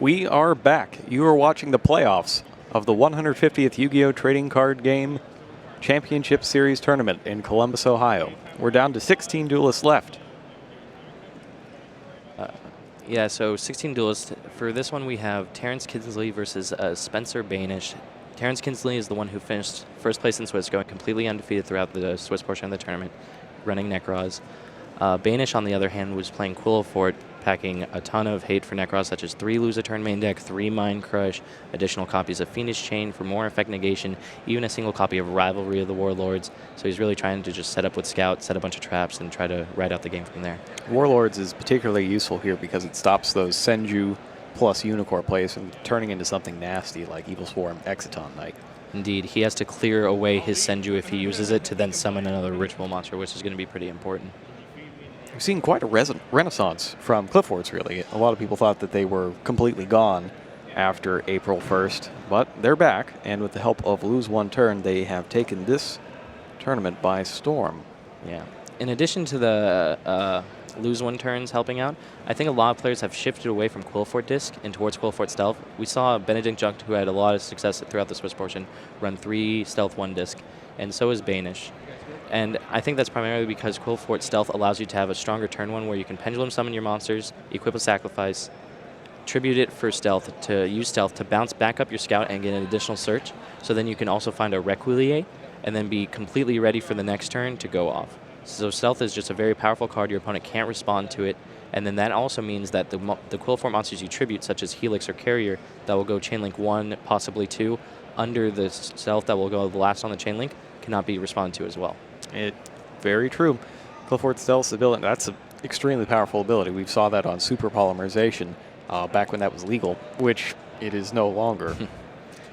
We are back. You are watching the playoffs of the 150th Yu-Gi-Oh! Trading Card Game Championship Series Tournament in Columbus, Ohio. We're down to 16 duelists left. Yeah, so 16 duelists. For this one, we have Terrance Kinsley versus Spencer Beinish. Terrance Kinsley is the one who finished first place in Swiss, going completely undefeated throughout the Swiss portion of the tournament, running Necros. Beinish, on the other hand, was playing Quillfort, packing a ton of hate for Necros, such as 3 Lose a Turn main deck, 3 Mind Crush, additional copies of Fiendish Chain for more effect negation, even a single copy of Rivalry of the Warlords. So he's really trying to just set up with Scout, set a bunch of traps, and try to ride out the game from there. Warlords is particularly useful here because it stops those Senju plus Unicorn plays from turning into something nasty like Evil Swarm Exiton Knight. Indeed, he has to clear away his Senju if he uses it to then summon another ritual monster, which is going to be pretty important. We've seen quite a renaissance from Clifforts, really. A lot of people thought that they were completely gone after April 1st, but they're back, and with the help of Lose One Turn, they have taken this tournament by storm. Yeah. In addition to the Lose One Turns helping out, I think a lot of players have shifted away from Quillfort Disc and towards Quillfort Stealth. We saw Benedict Junct, who had a lot of success throughout the Swiss portion, run 3 Stealth 1 Disc, and so is Beinish. And I think that's primarily because Quillfort Stealth allows you to have a stronger turn one where you can Pendulum Summon your monsters, equip a Sacrifice, tribute it for Stealth, to use Stealth to bounce back up your Scout and get an additional search. So then you can also find a Requiliate and then be completely ready for the next turn to go off. So Stealth is just a very powerful card. Your opponent can't respond to it. And then that also means that the Quillfort monsters you tribute, such as Helix or Carrier, that will go Chainlink 1, possibly 2, under the Stealth that will go last on the Chainlink, cannot be responded to as well. Very true. Quillfort Stealth's ability, that's an extremely powerful ability. We saw that on Super Polymerization back when that was legal, which it is no longer.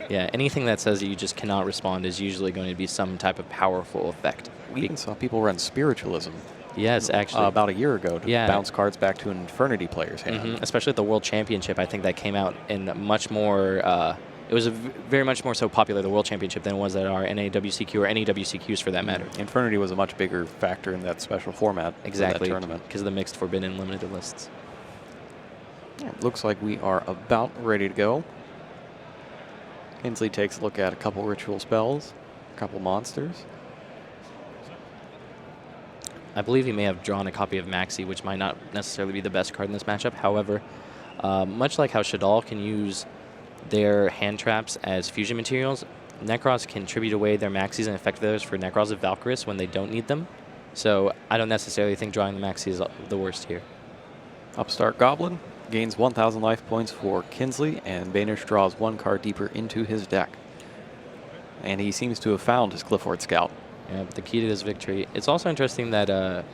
Yeah, anything that says that you just cannot respond is usually going to be some type of powerful effect. We even saw people run Spiritualism. Yes, actually. About a year ago to bounce cards back to an Infernity player's hand. Especially at the World Championship, I think that came out in much more... it was very much more so popular, the World Championship, than it was at our NAWCQ or any WCQs for that matter. Infernity was a much bigger factor in that special format. Exactly, for that tournament. Because of the mixed forbidden limited lists. Yeah, looks like we are about ready to go. Kinsley takes a look at a couple ritual spells, a couple monsters. I believe he may have drawn a copy of Maxi, which might not necessarily be the best card in this matchup. However, much like how Shadal can use their hand traps as fusion materials, Necros can tribute away their Maxis and effect those for Necros of Valkyris when they don't need them. So I don't necessarily think drawing the Maxi is the worst here. Upstart Goblin gains 1,000 life points for Kinsley, and Beinish draws 1 card deeper into his deck. And he seems to have found his Quillfort Scout. Yeah, the key to this victory. It's also interesting that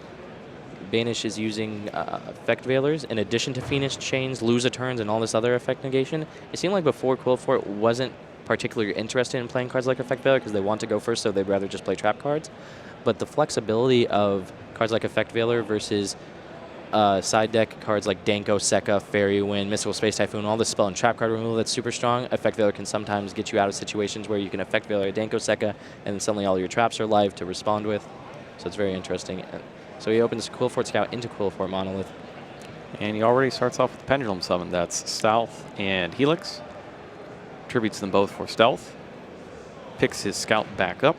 Beinish is using effect veilers in addition to Fiendish Chains, Lose a Turns, and all this other effect negation. It seemed like before Quillfort wasn't particularly interested in playing cards like Effect Veiler because they want to go first, so they'd rather just play trap cards. But the flexibility of cards like Effect Veiler versus side deck cards like Danko, Sekka, Fairy Wind, Mystical Space Typhoon, all this spell and trap card removal that's super strong. Effect Veiler can sometimes get you out of situations where you can Effect Veiler a Danko, Sekka, and then suddenly all your traps are live to respond with. So it's very interesting. So he opens Quillfort Scout into Quillfort Monolith. And he already starts off with the Pendulum Summon. That's Stealth and Helix. Tributes them both for Stealth. Picks his Scout back up.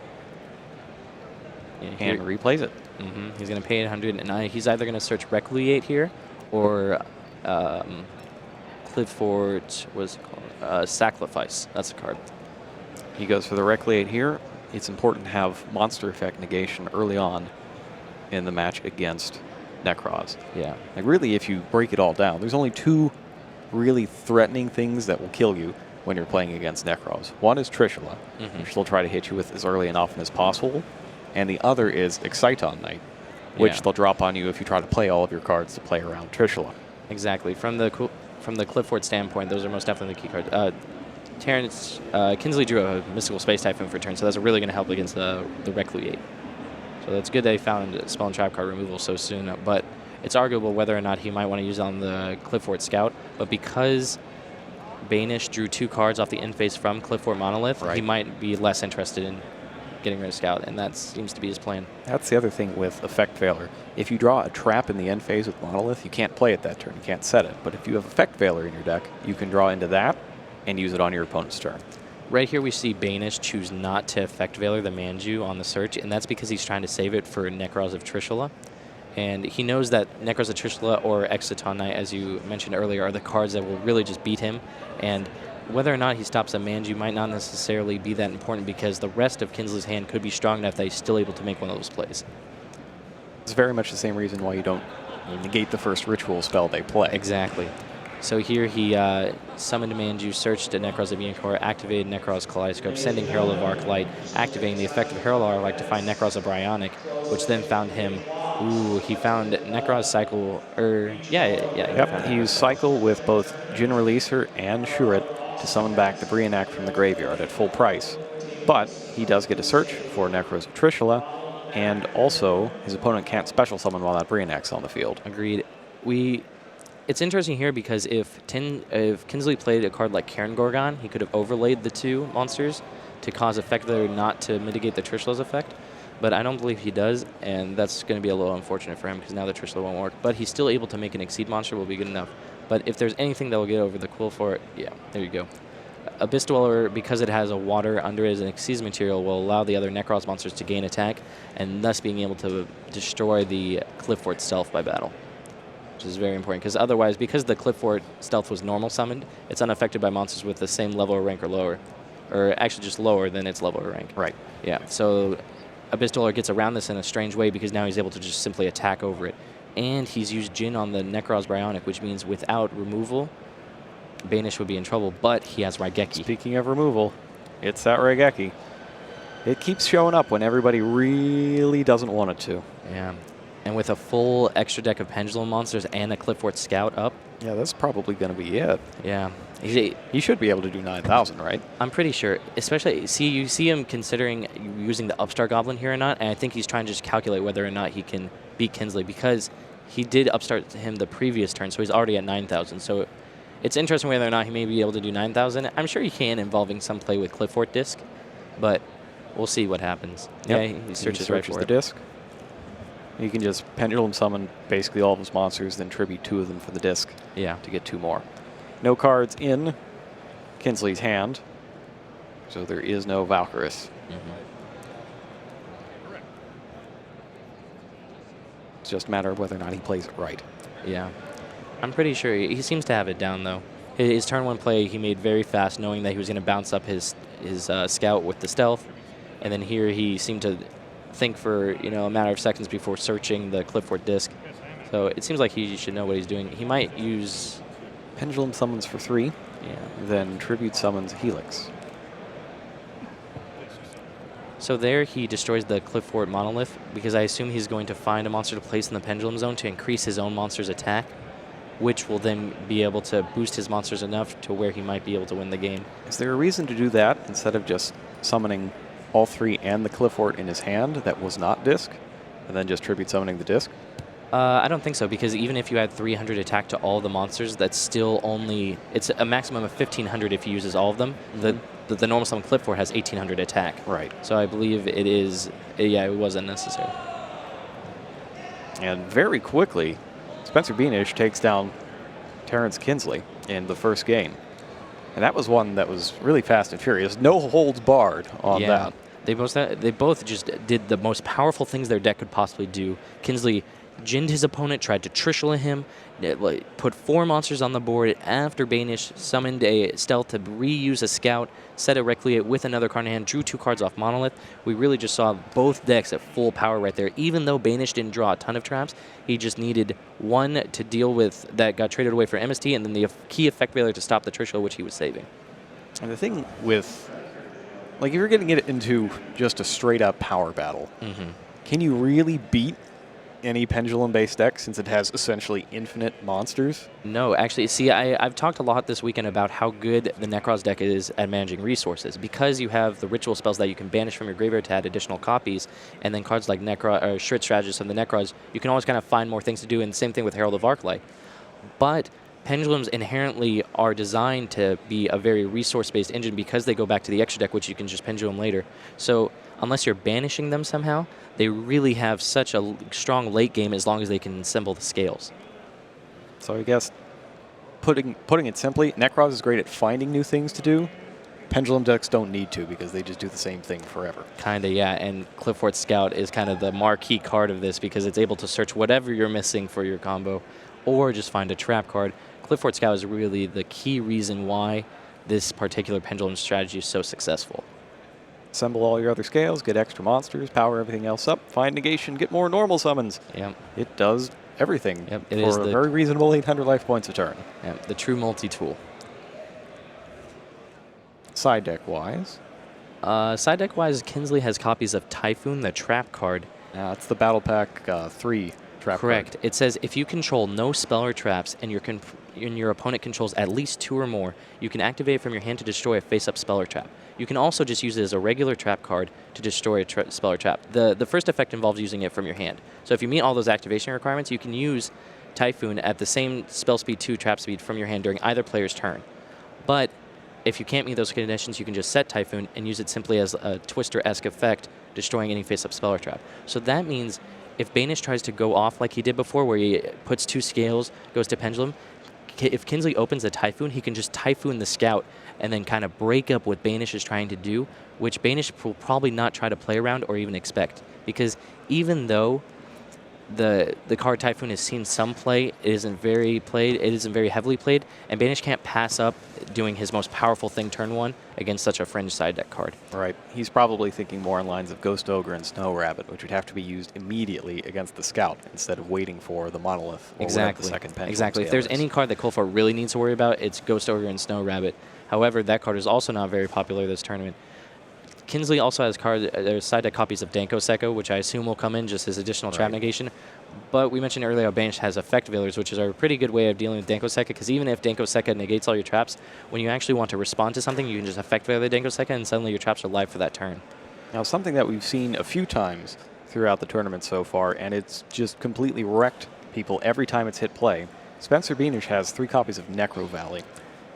And replays it. He's going to pay 800, and he's either going to search Requiliate here or Quillfort, what's it called? Sacrifice. That's the card. He goes for the Requiliate here. It's important to have monster effect negation early on in the match against Necros. Yeah. Like really, if you break it all down, there's only 2 really threatening things that will kill you when you're playing against Necros. One is Trishula, which they'll try to hit you with as early and often as possible. And the other is Exiton Knight, which they'll drop on you if you try to play all of your cards to play around Trishula. Exactly. From the Quillfort standpoint, those are most definitely the key cards. Terrance, Kinsley drew a Mystical Space Typhoon for turn, so that's really going to help against the Requiliate. So that's good that he found spell and trap card removal so soon, but it's arguable whether or not he might want to use it on the Quillfort Scout. But because Beinish drew 2 cards off the end phase from Quillfort Monolith, he might be less interested in getting rid of Scout, and that seems to be his plan. That's the other thing with Effect Veiler. If you draw a trap in the end phase with Monolith, you can't play it that turn. You can't set it. But if you have Effect Veiler in your deck, you can draw into that and use it on your opponent's turn. Right here we see Beinish choose not to Effect Veiler the Manju on the search, and that's because he's trying to save it for Necros of Trishula. And he knows that Necros of Trishula or Exciton Knight, as you mentioned earlier, are the cards that will really just beat him. And whether or not he stops a Manju might not necessarily be that important because the rest of Kinsley's hand could be strong enough that he's still able to make one of those plays. It's very much the same reason why you don't negate the first ritual spell they play. Exactly. So here he summoned Manju, searched a Necros of Ionkor, activated Necros Kaleidoscope, sending Herald of Arclight, activating the effect of Herald of Arclight to find Necros of Bryonic, which then found him. Ooh, he found Necros Cycle, Yep, he used Cycle with both Jin Releaser and Shurit to summon back the Brionac from the graveyard at full price. But he does get a search for Necros of Trishula, and also his opponent can't special summon while that Brionac's on the field. Agreed. It's interesting here because if Kinsley played a card like Karen Gorgon, he could have overlaid the two monsters to cause Effect Veiler not to mitigate the Trishula's effect. But I don't believe he does, and that's going to be a little unfortunate for him because now the Trishula won't work. But he's still able to make an Exceed monster, will be good enough. But if there's anything that will get over the Quillfort, yeah, there you go. Abyss Dweller, because it has a water under it as an Exceed material, will allow the other Necros monsters to gain attack, and thus being able to destroy the Cliffort Stealth by battle. Which is very important, because otherwise, because the Cliffort Stealth was normal summoned, it's unaffected by monsters with the same level or rank or lower. Or actually just lower than its level or rank. Right. Yeah, so Abyss Dweller gets around this in a strange way because now he's able to just simply attack over it. And he's used Jin on the Necros Bryonic, which means without removal, Beinish would be in trouble, but he has Raigeki. Speaking of removal, it's that Raigeki. It keeps showing up when everybody really doesn't want it to. Yeah. And with a full extra deck of Pendulum monsters and a Cliffort Scout up. Yeah, that's probably going to be it. Yeah. He should be able to do 9,000, right? I'm pretty sure. Especially, you see him considering using the Upstart Goblin here or not, and I think he's trying to just calculate whether or not he can beat Kinsley because he did Upstart him the previous turn, so he's already at 9,000. So it's interesting whether or not he may be able to do 9,000. I'm sure he can, involving some play with Cliffort Disc, but we'll see what happens. Yep. Yeah, he searches right for the disc. You can just Pendulum summon basically all of his monsters, then tribute 2 of them for the disc to get 2 more. No cards in Kinsley's hand, so there is no Valkyrus. It's just a matter of whether or not he plays it right. Yeah. I'm pretty sure he seems to have it down, though. His turn 1 play he made very fast, knowing that he was going to bounce up his Scout with the Stealth. And then here he seemed to think for a matter of seconds before searching the Cliffort Disc. So it seems like he should know what he's doing. He might use Pendulum summons for 3, then Tribute summons Helix. So there he destroys the Cliffort Monolith because I assume he's going to find a monster to place in the Pendulum Zone to increase his own monster's attack, which will then be able to boost his monsters enough to where he might be able to win the game. Is there a reason to do that instead of just summoning all 3 and the Cliffort in his hand that was not disc, and then just Tribute summoning the disc? I don't think so, because even if you add 300 attack to all the monsters, that's still only... It's a maximum of 1,500 if he uses all of them. The normal summon Cliffort has 1,800 attack. Right. So I believe it is... Yeah, it was unnecessary. And very quickly, Spencer Beinish takes down Terrance Kinsley in the first game. And that was one that was really fast and furious. No holds barred on that. They both just did the most powerful things their deck could possibly do. Kinsley ginned his opponent, tried to Trishula him, put 4 monsters on the board after Beinish summoned a Stealth to reuse a Scout, set a Recreate with another card in hand, drew 2 cards off Monolith. We really just saw both decks at full power right there. Even though Beinish didn't draw a ton of traps, he just needed one to deal with that got traded away for MST, and then the key Effect Veiler to stop the Trishula, which he was saving. And the thing with, like, if you're getting it into just a straight-up power battle, can you really beat any Pendulum-based deck since it has essentially infinite monsters? No, actually, see, I've talked a lot this weekend about how good the Necros deck is at managing resources. Because you have the ritual spells that you can banish from your graveyard to add additional copies, and then cards like Shrit Strategist and the Necros, you can always kind of find more things to do, and same thing with Herald of Arclight. But Pendulums inherently are designed to be a very resource-based engine because they go back to the extra deck, which you can just Pendulum later. So unless you're banishing them somehow, they really have such a strong late game as long as they can assemble the scales. So I guess putting it simply, Necros is great at finding new things to do. Pendulum decks don't need to because they just do the same thing forever. Kinda, yeah. And Clifford Scout is kind of the marquee card of this because it's able to search whatever you're missing for your combo, or just find a trap card. Clifford Scout is really the key reason why this particular pendulum strategy is so successful. Assemble all your other scales, get extra monsters, power everything else up, find negation, get more normal summons. Yep. It does everything It for is a very reasonable 800 life points a turn. Yep, the true multi-tool. Side deck wise. Side deck wise, Kinsley has copies of Typhoon, the trap card. It's the Battle Pack 3 trap Correct. card. It says if you control no spell or traps and your opponent controls at least 2 or more, you can activate it from your hand to destroy a face-up spell or trap. You can also just use it as a regular trap card to destroy a spell or trap. The first effect involves using it from your hand. So if you meet all those activation requirements, you can use Typhoon at the same spell speed 2 trap speed from your hand during either player's turn. But if you can't meet those conditions, you can just set Typhoon and use it simply as a Twister-esque effect, destroying any face-up spell or trap. So that means if Beinish tries to go off like he did before, where he puts 2 scales, goes to Pendulum, if Kinsley opens a Typhoon, he can just Typhoon the Scout and then kind of break up what Beinish is trying to do, which Beinish will probably not try to play around or even expect. Because even though the card Typhoon has seen some play, it isn't very heavily played, and Beinish can't pass up doing his most powerful thing turn 1 against such a fringe side deck card. Right. He's probably thinking more in lines of Ghost Ogre and Snow Rabbit, which would have to be used immediately against the Scout instead of waiting for the Monolith or Exactly. the second pendulum. Exactly. If there's any card that Coldfort really needs to worry about, it's Ghost Ogre and Snow Rabbit. However, that card is also not very popular this tournament. Kinsley also has there's side deck copies of Danko Seko, which I assume will come in just as additional trap negation. But we mentioned earlier how Beinish has effect veilers, which is a pretty good way of dealing with Danko Seka, because even if Danko Seka negates all your traps, when you actually want to respond to something, you can just effect veil the Danko Seka, and suddenly your traps are live for that turn. Now, something that we've seen a few times throughout the tournament so far, and it's just completely wrecked people every time it's hit play. Spencer Beinish has 3 copies of Necro Valley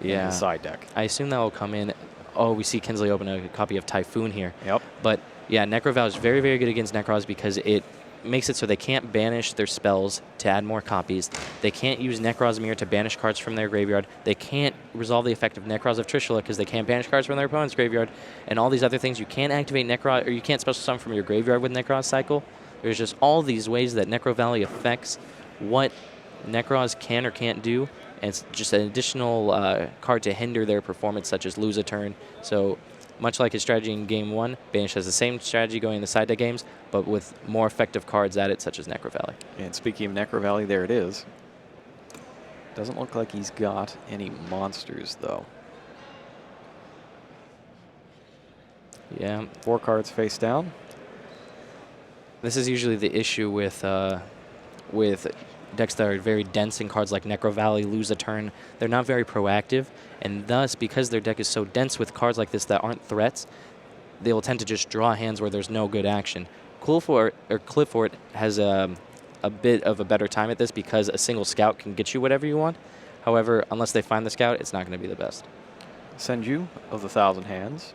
in his side deck. I assume that will come in. Oh, we see Kinsley open a copy of Typhoon here. Yep. But yeah, Necro Valley is very, very good against Necros because it makes it so they can't banish their spells to add more copies. They can't use Necros Mirror to banish cards from their graveyard. They can't resolve the effect of Necros of Trishula because they can't banish cards from their opponent's graveyard. And all these other things, you can't activate Necros, or you can't special summon from your graveyard with Necros Cycle. There's just all these ways that Necro Valley affects what Necros can or can't do. And it's just an additional card to hinder their performance, such as lose a turn. So much like his strategy in Game 1, Beinish has the same strategy going in the side deck games, but with more effective cards at it, such as Necro Valley. And speaking of Necro Valley, there it is. Doesn't look like he's got any monsters, though. Yeah. 4 cards face down. This is usually the issue with decks that are very dense in cards like Necro Valley, lose a turn. They're not very proactive, and thus, because their deck is so dense with cards like this that aren't threats, they will tend to just draw hands where there's no good action. Clifford has a bit of a better time at this because a single Scout can get you whatever you want. However, unless they find the Scout, it's not going to be the best. Senju of the Thousand Hands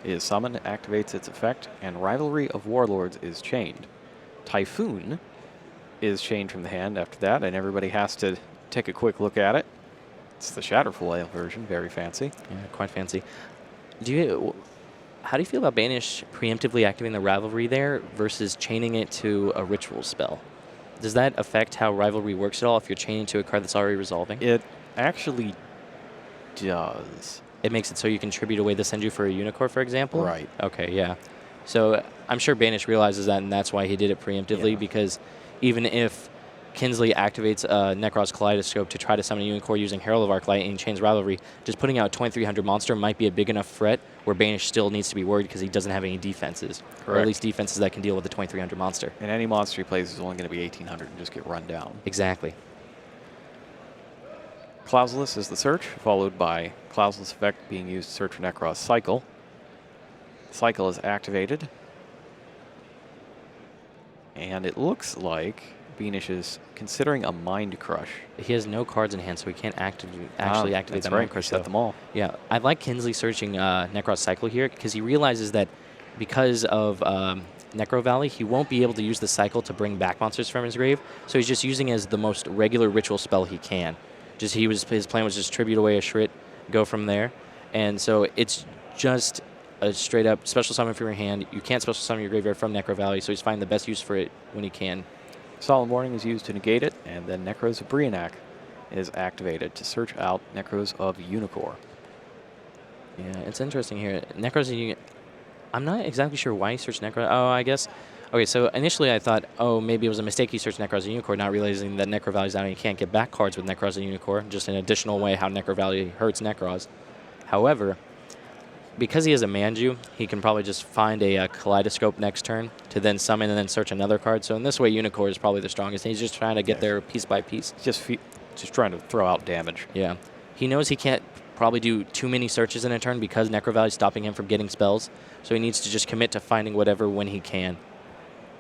is summoned, activates its effect, and Rivalry of Warlords is chained. Typhoon is chained from the hand after that, and everybody has to take a quick look at it. It's the Shatterflail version, very fancy. Yeah, quite fancy. How do you feel about Beinish preemptively activating the Rivalry there versus chaining it to a ritual spell? Does that affect how Rivalry works at all if you're chaining to a card that's already resolving? It actually does. It makes it so you can tribute away the Senju for a Unicorn, for example? Right. Okay, yeah. So I'm sure Beinish realizes that, and that's why he did it preemptively, because even if Kinsley activates a Necros Kaleidoscope to try to summon a Unicorn using Herald of Arclight and chains Rivalry, just putting out a 2300 monster might be a big enough threat where Beinish still needs to be worried because he doesn't have any defenses. Correct. Or at least defenses that can deal with the 2300 monster. And any monster he plays is only going to be 1800 and just get run down. Exactly. Clausulus is the search, followed by Clausulus effect being used to search for Necros Cycle. Cycle is activated. And it looks like Beinish is considering a Mind Crush. He has no cards in hand, so he can't actually activate that right. Mind Crush. Set them all. Yeah, I like Kinsley searching Necros Cycle here because he realizes that because of Necro Valley, he won't be able to use the cycle to bring back monsters from his grave. So he's just using it as the most regular ritual spell he can. His plan was just tribute away a Shrit, go from there. And so it's just a straight up special summon from your hand. You can't special summon your graveyard from Necro Valley, so he's finding the best use for it when he can. Solemn Warning is used to negate it, and then Necros of Brionac is activated to search out Necros of Unicorn. Yeah, it's interesting here. Necros of I'm not exactly sure why he searched Necro. Oh, I guess. Okay, so initially I thought, oh, maybe it was a mistake he searched Necros of Unicorn, not realizing that Necro Valley's out and you can't get back cards with Necros of Unicorn, just an additional way how Necro Valley hurts Necros. However, because he has a Manju, he can probably just find a Kaleidoscope next turn to then summon and then search another card. So in this way, Unicorn is probably the strongest. And he's just trying to get there piece by piece. Just trying to throw out damage. Yeah. He knows he can't probably do too many searches in a turn because Necro Valley is stopping him from getting spells. So he needs to just commit to finding whatever when he can.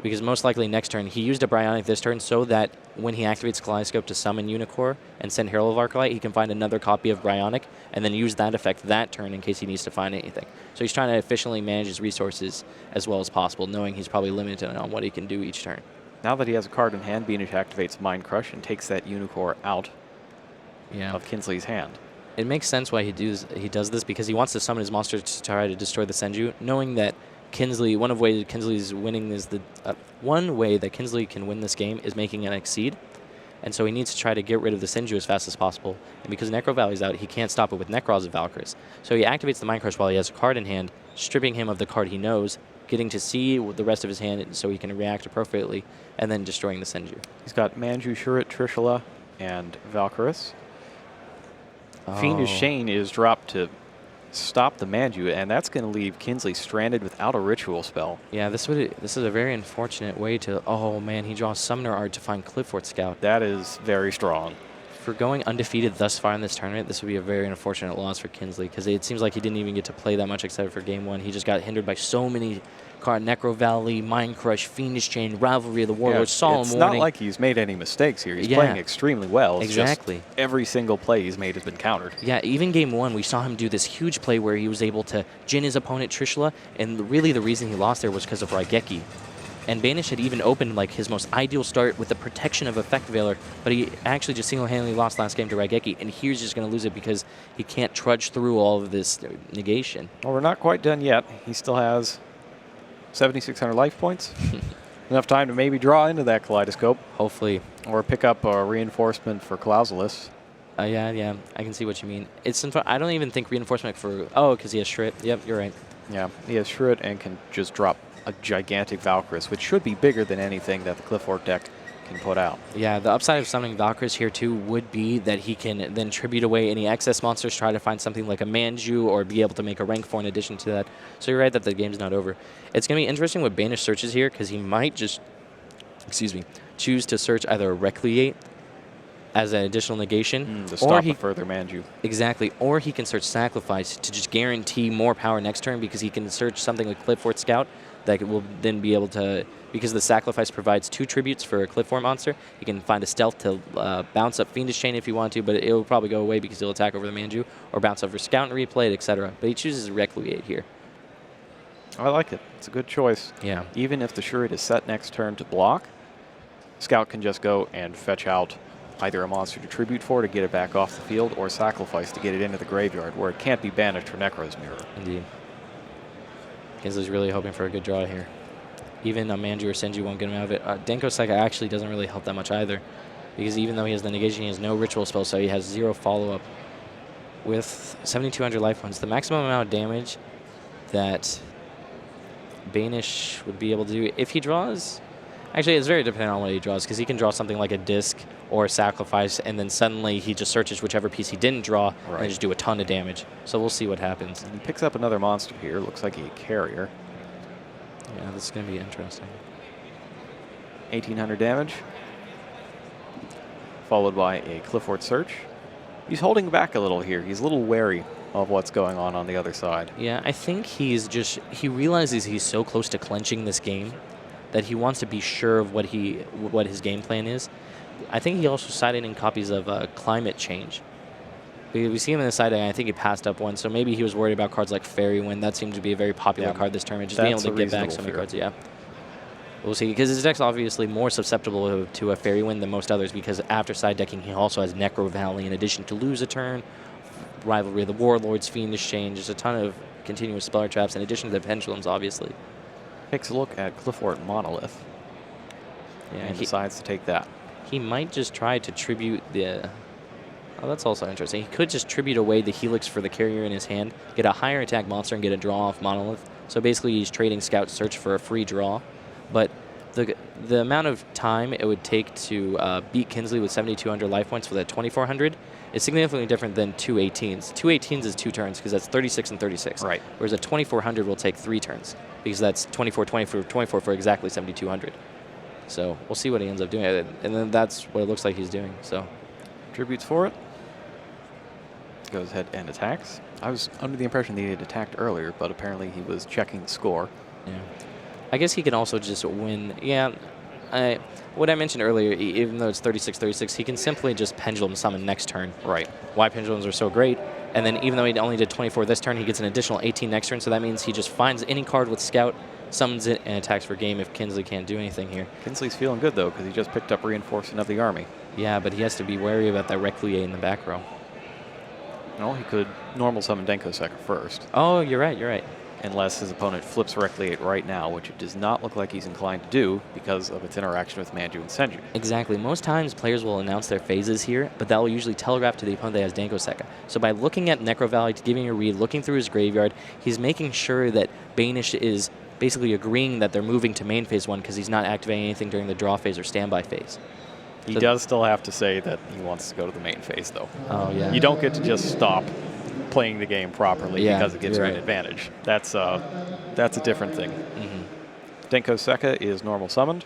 Because most likely next turn, he used a Bryonic this turn so that when he activates Kaleidoscope to summon Unicorn and send Herald of Arclight, he can find another copy of Bryonic and then use that effect that turn in case he needs to find anything. So he's trying to efficiently manage his resources as well as possible, knowing he's probably limited on what he can do each turn. Now that he has a card in hand, Beinish activates Mind Crush and takes that Unicorn out of Kinsley's hand. It makes sense why he does this, because he wants to summon his monster to try to destroy the Senju, knowing that Kinsley, one way that Kinsley can win this game is making an Exceed. And so he needs to try to get rid of the Senju as fast as possible. And because Necro Valley's out, he can't stop it with Necros of Valkyries. So he activates the Mind Crush while he has a card in hand, stripping him of the card he knows, getting to see the rest of his hand so he can react appropriately, and then destroying the Senju. He's got Manju, Shurrit, Trishula, and Valkyris. Fiendish Shane is dropped to stop the Manju, and that's going to leave Kinsley stranded without a ritual spell. Yeah, this is a very unfortunate way to... Oh, man, he draws Summoner Art to find Clifford Scout. That is very strong. For going undefeated thus far in this tournament, this would be a very unfortunate loss for Kinsley, because it seems like he didn't even get to play that much except for Game 1. He just got hindered by so many cards: Necro Valley, Mind Crush, Fiendish Chain, Rivalry of the Warlords, Solemn Warning. It's not like he's made any mistakes here. He's playing extremely well. It's exactly. Just every single play he's made has been countered. Yeah, even Game 1, we saw him do this huge play where he was able to Jin his opponent Trishula, and really the reason he lost there was because of Raigeki. And Beinish had even opened like his most ideal start with the protection of Effect Veiler, but he actually just single-handedly lost last game to Raigeki, and here's just going to lose it because he can't trudge through all of this negation. Well, we're not quite done yet. He still has 7,600 life points. Enough time to maybe draw into that Kaleidoscope. Hopefully. Or pick up a reinforcement for Clausulus. Yeah, I can see what you mean. I don't even think reinforcement for... Oh, because he has Shrit. Yep, you're right. Yeah, he has Shrit and can just drop a gigantic Valkyris, which should be bigger than anything that the Clifford deck can put out. Yeah, the upside of summoning Valkyris here too would be that he can then tribute away any excess monsters, try to find something like a Manju, or be able to make a rank 4 in addition to that. So you're right that the game's not over. It's going to be interesting what Beinish searches here, because he might just, choose to search either a Recreate as an additional negation. To stop a further Manju. Exactly. Or he can search Sacrifice to just guarantee more power next turn, because he can search something like Clifford Scout that will then be able to, because the Sacrifice provides 2 tributes for a Cliff Form monster, he can find a Stealth to bounce up Fiendish Chain if you want to, but it will probably go away because he'll attack over the Manju, or bounce over Scout and replay it, etc. But he chooses Recreate here. I like it. It's a good choice. Yeah. Even if the Shurrit is set next turn to block, Scout can just go and fetch out either a monster to tribute for to get it back off the field, or Sacrifice to get it into the graveyard, where it can't be banished for Necro's Mirror. Indeed. Kinsley's really hoping for a good draw here. Even a Manju or Senju won't get him out of it. Denko Saga actually doesn't really help that much either, because even though he has the negation, he has no ritual spell, so he has 0 follow-up. With 7,200 life points, the maximum amount of damage that Beinish would be able to do if he draws... Actually, it's very dependent on what he draws, because he can draw something like a Disc or a Sacrifice, and then suddenly he just searches whichever piece he didn't draw and just do a ton of damage. So we'll see what happens. And he picks up another monster here. Looks like a Carrier. Yeah, this is going to be interesting. 1,800 damage, followed by a Clifford Search. He's holding back a little here. He's a little wary of what's going on the other side. Yeah, I think he realizes he's so close to clinching this game that he wants to be sure of what his game plan is. I think he also sided in copies of Climate Change. We see him in the side deck, and I think he passed up one, so maybe he was worried about cards like Fairy Wind. That seemed to be a very popular card this tournament, just being able to get back so many cards. Yeah. We'll see, because his deck's obviously more susceptible to a Fairy Wind than most others, because after side decking, he also has Necro Valley in addition to Lose a Turn, Rivalry of the Warlords, Fiendish Change. There's a ton of continuous Speller Traps in addition to the Pendulums, obviously. Takes a look at Cliffort Monolith. Yeah, and decides to take that. He might just try to tribute the... Oh, that's also interesting. He could just tribute away the Helix for the carrier in his hand, get a higher attack monster, and get a draw off Monolith. So basically, he's trading Scout Search for a free draw. But the amount of time it would take to beat Kinsley with 7,200 life points for that 2,400 is significantly different than 2 18s. 2 18s is 2 turns, because that's 36 and 36. Right. Whereas a 2,400 will take 3 turns, because that's 24, 24, 24 for exactly 7,200. So we'll see what he ends up doing. And then that's what it looks like he's doing. So tributes for it. Goes ahead and attacks. I was under the impression that he had attacked earlier, but apparently he was checking the score. Yeah. I guess he can also just win. Yeah. What I mentioned earlier, even though it's 36-36, he can simply just Pendulum Summon next turn. Right. Why Pendulums are so great. And then even though he only did 24 this turn, he gets an additional 18 next turn. So that means he just finds any card with Scout, summons it, and attacks for game if Kinsley can't do anything here. Kinsley's feeling good, though, because he just picked up Reinforcement of the Army. Yeah, but he has to be wary about that Requiem in the back row. No, he could normal summon Denko Second first. Oh, you're right, you're right. Unless his opponent flips Recreate right now, which it does not look like he's inclined to do because of its interaction with Manju and Senju. Exactly. Most times players will announce their phases here, but that will usually telegraph to the opponent that has Denko Second. So by looking at Necro Valley, giving a read, looking through his graveyard, he's making sure that Beinish is basically agreeing that they're moving to main phase 1 because he's not activating anything during the draw phase or standby phase. He does still have to say that he wants to go to the main phase, though. Oh, yeah. You don't get to just stop playing the game properly because it gives you an advantage. That's a different thing. Denko Seka is normal summoned.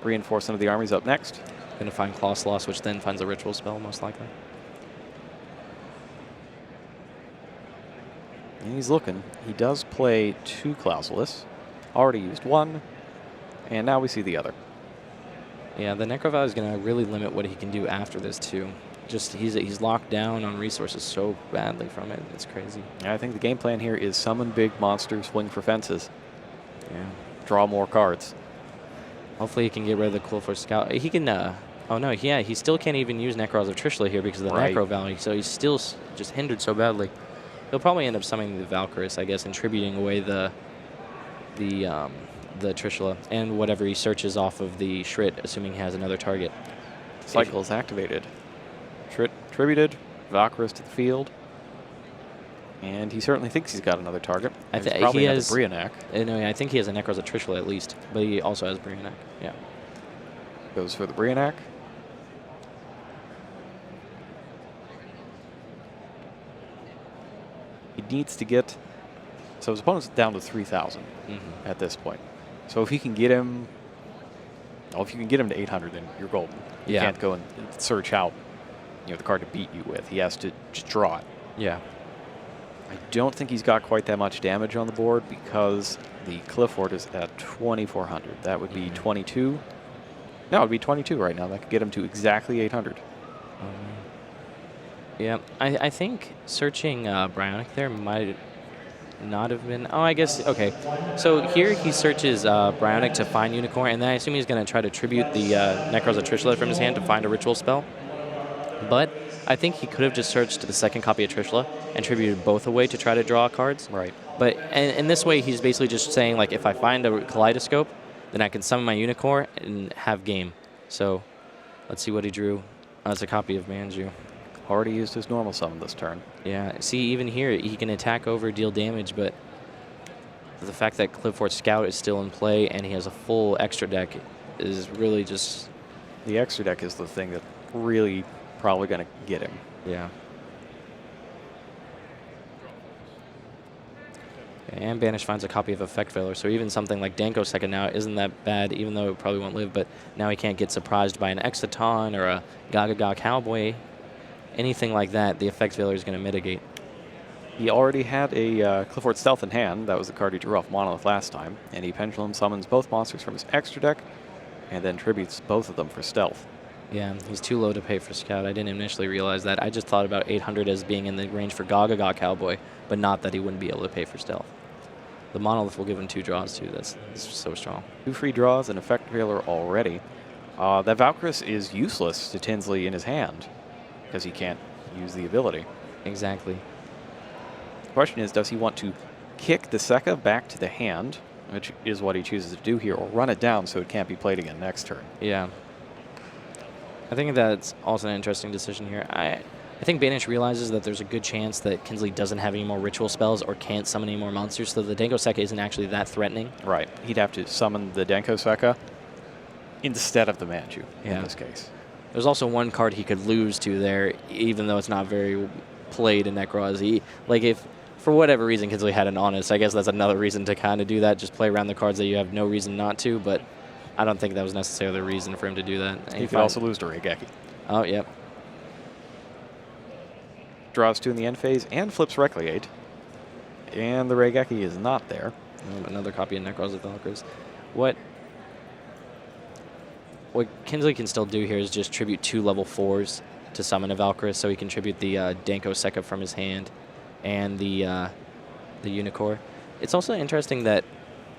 Reinforcement of the Army's up next. Going to find Claw Loss, which then finds a ritual spell, most likely. And he's looking. He does play 2 Clausulus. Already used 1. And now we see the other. Yeah, the Necro Valley is going to really limit what he can do after this, too. Just he's locked down on resources so badly from it. It's crazy. I think the game plan here is summon big monsters, swing for fences. Yeah. Draw more cards. Hopefully he can get rid of the Quillforce Scout. He can... oh, no. Yeah, he still can't even use Necros of Trishula here because of the Necro Valley. So he's still just hindered so badly. He'll probably end up summoning the Valkyris, I guess, and tributing away the Trishula and whatever he searches off of the Shrit, assuming he has another target. Cycle is activated. Shrit tributed, Valkyris to the field. And he certainly thinks he's got another target. He's probably has Brionac. No, I think he has a Necros of Trishula at least, but he also has Brionac. Yeah. Goes for the Brionac. He needs to get... So his opponent's down to 3,000 at this point. So if he can get him... Well, if you can get him to 800, then you're golden. You can't go and search out the card to beat you with. He has to just draw it. Yeah. I don't think he's got quite that much damage on the board because the Clifford is at 2,400. That would be 22. No, it would be 22 right now. That could get him to exactly 800. Yeah, I think searching Brionac there might not have been... Oh, I guess... Okay. So here he searches Brionac to find Unicorn, and then I assume he's going to try to tribute the Necros of Trishula from his hand to find a ritual spell. But I think he could have just searched the second copy of Trishula and tributed both away to try to draw cards. Right. But in this way, he's basically just saying, like, if I find a Kaleidoscope, then I can summon my Unicorn and have game. So let's see what he drew. It's a copy of Manju. Already used his normal summon this turn. Yeah, see, even here, he can attack over, deal damage, but the fact that Clifford Scout is still in play and he has a full extra deck is really just... The extra deck is the thing that really probably going to get him. Yeah. And Beinish finds a copy of Effect Veiler, so even something like Denko Second now isn't that bad, even though it probably won't live, but now he can't get surprised by an Exciton or a Gaga Cowboy. Anything like that, the Effect Veiler is going to mitigate. He already had a Clifford Stealth in hand. That was the card he drew off Monolith last time. And he Pendulum summons both monsters from his extra deck and then tributes both of them for Stealth. Yeah, he's too low to pay for Scout. I didn't initially realize that. I just thought about 800 as being in the range for Gaga Cowboy, but not that he wouldn't be able to pay for Stealth. The Monolith will give him 2 draws, too. That's so strong. 2 free draws, an Effect Veiler already. That Valkyris is useless to Tinsley in his hand because he can't use the ability. Exactly. The question is, does he want to kick the Sekka back to the hand, which is what he chooses to do here, or run it down so it can't be played again next turn? Yeah. I think that's also an interesting decision here. I think Beinish realizes that there's a good chance that Kinsley doesn't have any more ritual spells or can't summon any more monsters, so the Denko Sekka isn't actually that threatening. Right. He'd have to summon the Denko Sekka instead of the Manju in this case. There's also one card he could lose to there, even though it's not very played in Necroz. Like, if for whatever reason Kinsley had an Honest, I guess that's another reason to kind of do that, just play around the cards that you have no reason not to, but I don't think that was necessarily the reason for him to do that. He could also lose to Reigeki. Oh, yep. Draws 2 in the end phase and flips Recreate. And the Reigeki is not there. Oh, another copy of Necroz of Valkyries. What Kinsley can still do here is just tribute 2 level 4s to summon a Valkyrie, so he can tribute the Denko Sekka from his hand and the Unicorn. It's also interesting that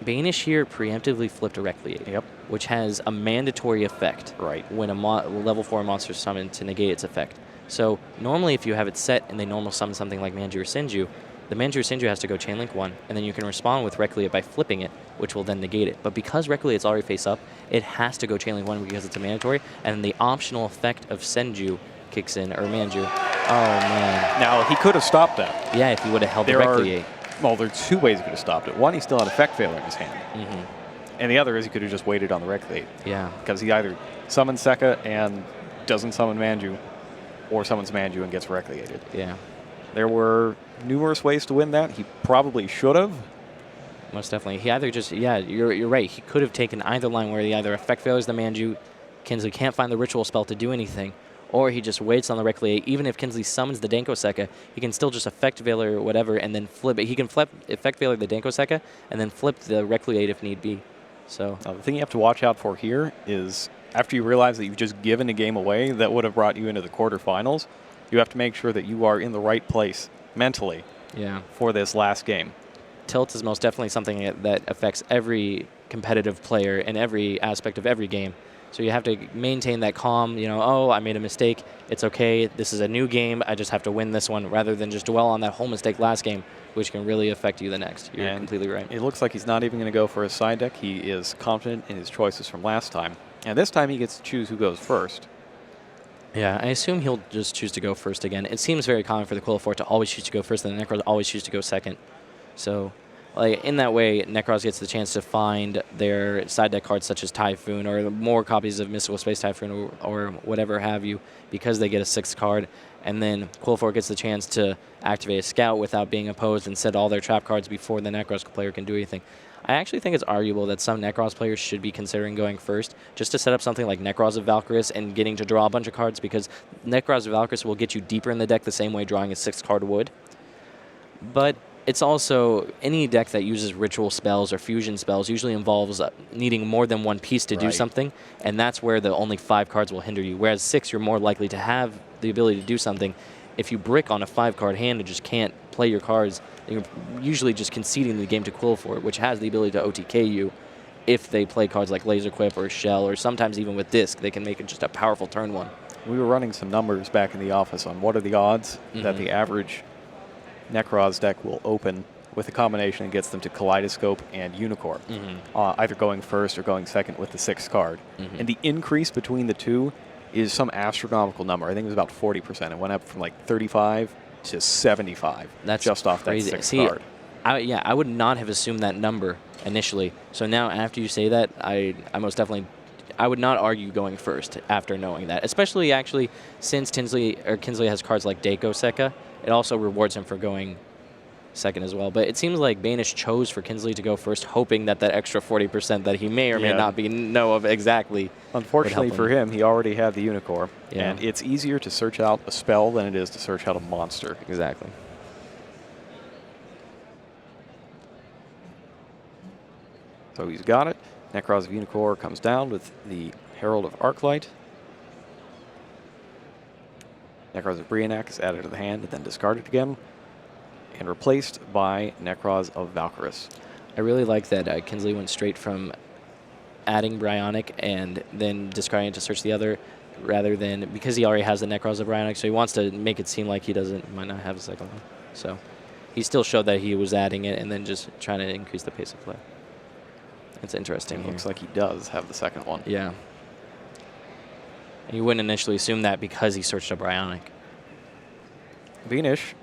Beinish here preemptively flipped a Recreate, which has a mandatory effect when a level 4 monster is summoned to negate its effect. So normally if you have it set and they normal summon something like Manju or Sinju, the Manju or Sinju has to go Chainlink 1, and then you can respond with Recreate by flipping it, which will then negate it. But because Recreate's already face up, it has to go Chainlink 1 because it's a mandatory, and then the optional effect of Senju kicks in, or Manju. Oh, man. Now, he could have stopped that. Yeah, if he would have held the Recreate. Well, there's 2 ways he could have stopped it. One, he still had Effect Veiler in his hand. And the other is he could have just waited on the Recreate. Yeah. Because he either summons Sekka and doesn't summon Manju, or summons Manju and gets Recreated. Yeah. There were numerous ways to win that. He probably should have. Most definitely. He either just, you're right. He could have taken either line where he either Effect Failures the Manju, Kinsley can't find the ritual spell to do anything, or he just waits on the Recreate. Even if Kinsley summons the Denko Sekka, he can still just Effect Veiler or whatever and then flip it. He can Effect Veiler the Denko Sekka and then flip the Recreate if need be. So the thing you have to watch out for here is after you realize that you've just given a game away that would have brought you into the quarterfinals, you have to make sure that you are in the right place mentally for this last game. Tilt is most definitely something that affects every competitive player in every aspect of every game. So you have to maintain that calm, oh, I made a mistake. It's okay. This is a new game. I just have to win this one rather than just dwell on that whole mistake last game, which can really affect you the next. You're completely right. It looks like he's not even going to go for a side deck. He is confident in his choices from last time. And this time he gets to choose who goes first. Yeah, I assume he'll just choose to go first again. It seems very common for the Quillafort to always choose to go first, and the Necros always choose to go second. So, in that way, Necros gets the chance to find their side deck cards such as Typhoon or more copies of Mystical Space Typhoon or whatever have you because they get a 6th card. And then Quillafort gets the chance to activate a Scout without being opposed and set all their trap cards before the Necros player can do anything. I actually think it's arguable that some Necros players should be considering going first just to set up something like Necros of Valkyris and getting to draw a bunch of cards because Necros of Valkyris will get you deeper in the deck the same way drawing a 6th card would. But it's also any deck that uses ritual spells or fusion spells usually involves needing more than one piece to do something, and that's where the only 5 cards will hinder you. Whereas 6, you're more likely to have the ability to do something. If you brick on a 5-card hand and just can't play your cards, then you're usually just conceding the game to Quillafort, which has the ability to OTK you if they play cards like Laser Quip or Shell, or sometimes even with Disc, they can make it just a powerful turn 1. We were running some numbers back in the office on what are the odds that the average Necros deck will open with a combination that gets them to Kaleidoscope and Unicorn, either going first or going second with the 6th card. And the increase between the two is some astronomical number. I think it was about 40%. It went up from like 35 to 75. That's just off crazy. that 6th card. I would not have assumed that number initially. So now after you say that, I most definitely, I would not argue going first after knowing that. Especially actually since Kinsley has cards like Deiko Sekka, it also rewards him for going second as well. But it seems like Beinish chose for Kinsley to go first, hoping that extra 40% that he may or may not know of exactly. Unfortunately for him, he already had the Unicorn. And it's easier to search out a spell than it is to search out a monster. Exactly. So he's got it. Necros of Unicorn comes down with the Herald of Arclight. Necros of Brionac is added to the hand and then discarded again, and replaced by Necros of Valkyrus. I really like that Kinsley went straight from adding Bryonic and then discarding it to search the other, rather than, because he already has the Necros of Bryonic, so he wants to make it seem like he might not have a second one. So he still showed that he was adding it and then just trying to increase the pace of play. It's interesting. It looks like he does have the second one. Yeah. And you wouldn't initially assume that because he searched a Bryonic. Beinish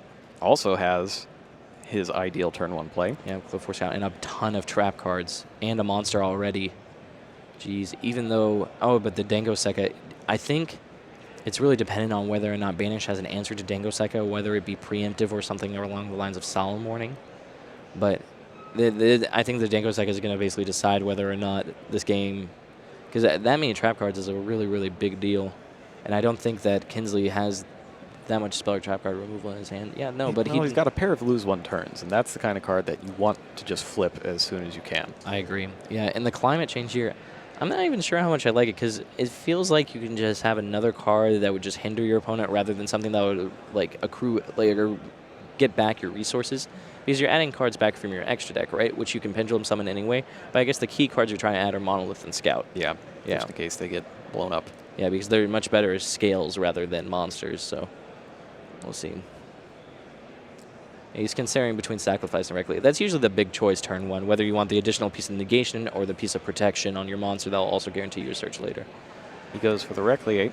also has his ideal turn 1 play. Yeah, Cliff Scout, and a ton of trap cards and a monster already. Jeez, even though, but the Dango Sekka, I think it's really dependent on whether or not Beinish has an answer to Dango Sekka, whether it be preemptive or something along the lines of Solemn Warning. But I think the Dango Sekka is going to basically decide whether or not this game, because that many trap cards is a really, really big deal. And I don't think that Kinsley has that much spell or trap card removal in his hand. Yeah, no, but he's got a pair of lose 1 turns, and that's the kind of card that you want to just flip as soon as you can. I agree. Yeah, and the climate change here, I'm not even sure how much I like it, because it feels like you can just have another card that would just hinder your opponent rather than something that would like accrue, like, or get back your resources. Because you're adding cards back from your extra deck, right? Which you can pendulum summon anyway. But I guess the key cards you're trying to add are Monolith and Scout. Yeah, just in case they get blown up. Yeah, because they're much better as scales rather than monsters, so we'll see. He's considering between sacrifice and Reckley. That's usually the big choice turn 1, whether you want the additional piece of negation or the piece of protection on your monster that will also guarantee your search later. He goes for the Recliate.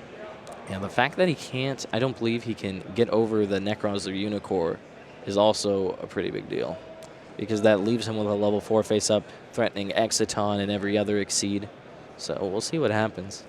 Yeah, the fact that he can't, I don't believe he can get over the Necrons of Unicorn is also a pretty big deal, because that leaves him with a level 4 face-up, threatening Exiton and every other Exceed. So we'll see what happens.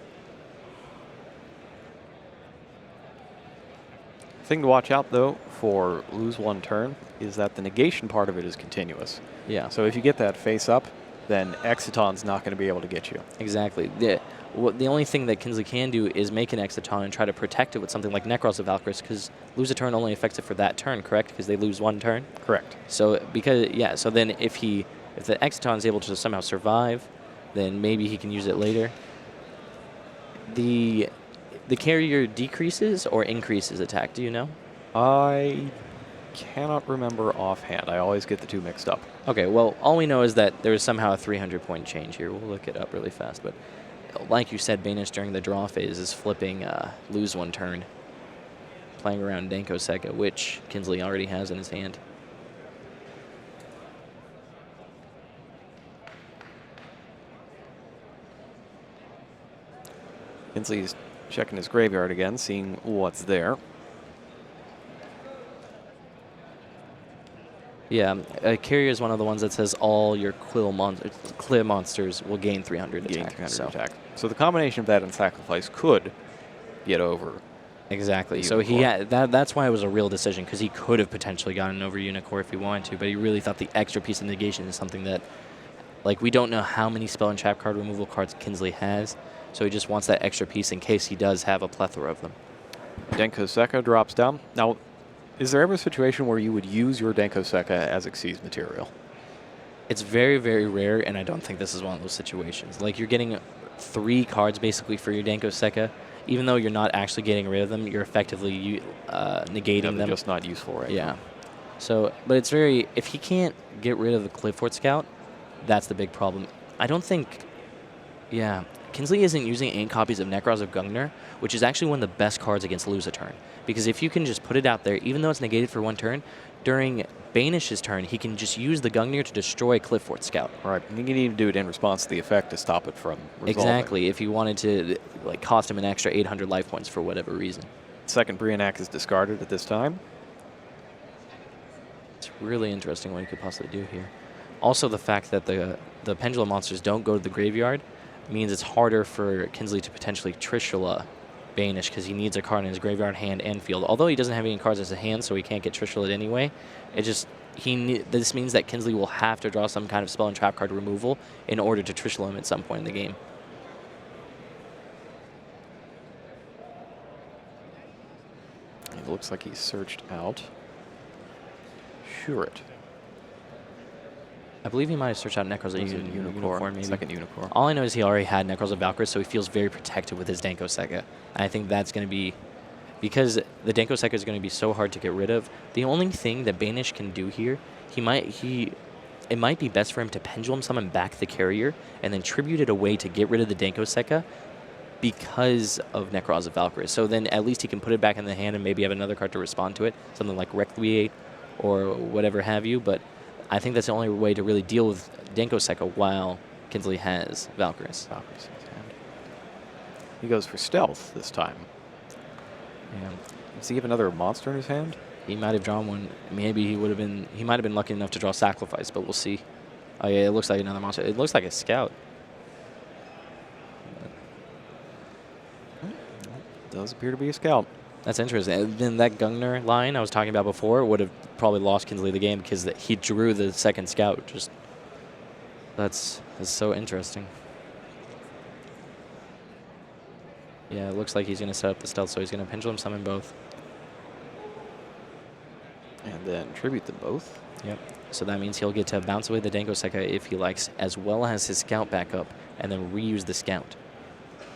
Thing to watch out, though, for lose 1 turn is that the negation part of it is continuous. Yeah. So if you get that face-up, then Exiton's not going to be able to get you. Exactly. The only thing that Kinsley can do is make an Exiton and try to protect it with something like Necros of Valkyrus, because lose a turn only affects it for that turn, correct? Because they lose 1 turn? Correct. So, so then if the Exiton is able to somehow survive, then maybe he can use it later. The carrier decreases or increases attack, do you know? I cannot remember offhand. I always get the 2 mixed up. Okay, well, all we know is that there is somehow a 300-point change here. We'll look it up really fast, but like you said, Beinish during the draw phase is flipping lose 1 turn, playing around Dango Sekka, which Kinsley already has in his hand. Kinsley's checking his graveyard again, seeing what's there. Yeah, Carrier is one of the ones that says all your Cliff monsters will gain 300 attack. So the combination of that and sacrifice could get over. Exactly. So that's why it was a real decision, because he could have potentially gotten over Unicorn if he wanted to, but he really thought the extra piece of negation is something that, like, we don't know how many spell and trap card removal cards Kinsley has, so he just wants that extra piece in case he does have a plethora of them. Dango Sekka drops down. Now, is there ever a situation where you would use your Dango Sekka as Xyz material? It's very, very rare, and I don't think this is one of those situations. Like, you're getting 3 cards basically for your Dango Sekka. Even though you're not actually getting rid of them, you're effectively negating them. They're just not useful right now. So, but it's very, if he can't get rid of the Clifford Scout, that's the big problem. I don't think, Kinsley isn't using 8 copies of Necros of Gungnir, which is actually one of the best cards against lose a turn. Because if you can just put it out there, even though it's negated for 1 turn, during Beinish's turn, he can just use the Gungnir to destroy Clifford Scout. Right, and he can even do it in response to the effect to stop it from resolving. Exactly, if you wanted to like cost him an extra 800 life points for whatever reason. Second Brionac is discarded at this time. It's really interesting what he could possibly do here. Also, the fact that the Pendulum monsters don't go to the graveyard means it's harder for Kinsley to potentially Trishula Beinish, because he needs a card in his graveyard, hand, and field. Although he doesn't have any cards in his hand, so he can't get Trishula anyway. It just this means that Kinsley will have to draw some kind of spell and trap card removal in order to Trishula him at some point in the game. It looks like he's searched out Shurit. I believe he might have searched out Necros of Unicorn, maybe. Second Unicorn. All I know is he already had Necros of Valkyrie, so he feels very protected with his Dango Sekka. And I think that's going to be because the Denko Sekka is going to be so hard to get rid of, the only thing that Beinish can do here, it might be best for him to pendulum summon back the carrier and then tribute it away to get rid of the Denko Sekka because of Necroz of Valkyrie. So then at least he can put it back in the hand and maybe have another card to respond to it, something like Requiate or whatever have you. But I think that's the only way to really deal with Denko Sekka while Kinsley has Valkyries. He goes for stealth this time. Yeah. Does he have another monster in his hand? He might have drawn one. Maybe he would have been. He might have been lucky enough to draw Sacrifice, but we'll see. Oh yeah, it looks like another monster. It looks like a Scout. Does appear to be a Scout. That's interesting. And then that Gungner line I was talking about before would have probably lost Kinsley the game because he drew the second Scout. Just that's so interesting. Yeah, it looks like he's going to set up the stealth, so he's going to pendulum summon both. And then tribute them both. Yep. So that means he'll get to bounce away the Denko Sekka if he likes, as well as his Scout back up, and then reuse the Scout.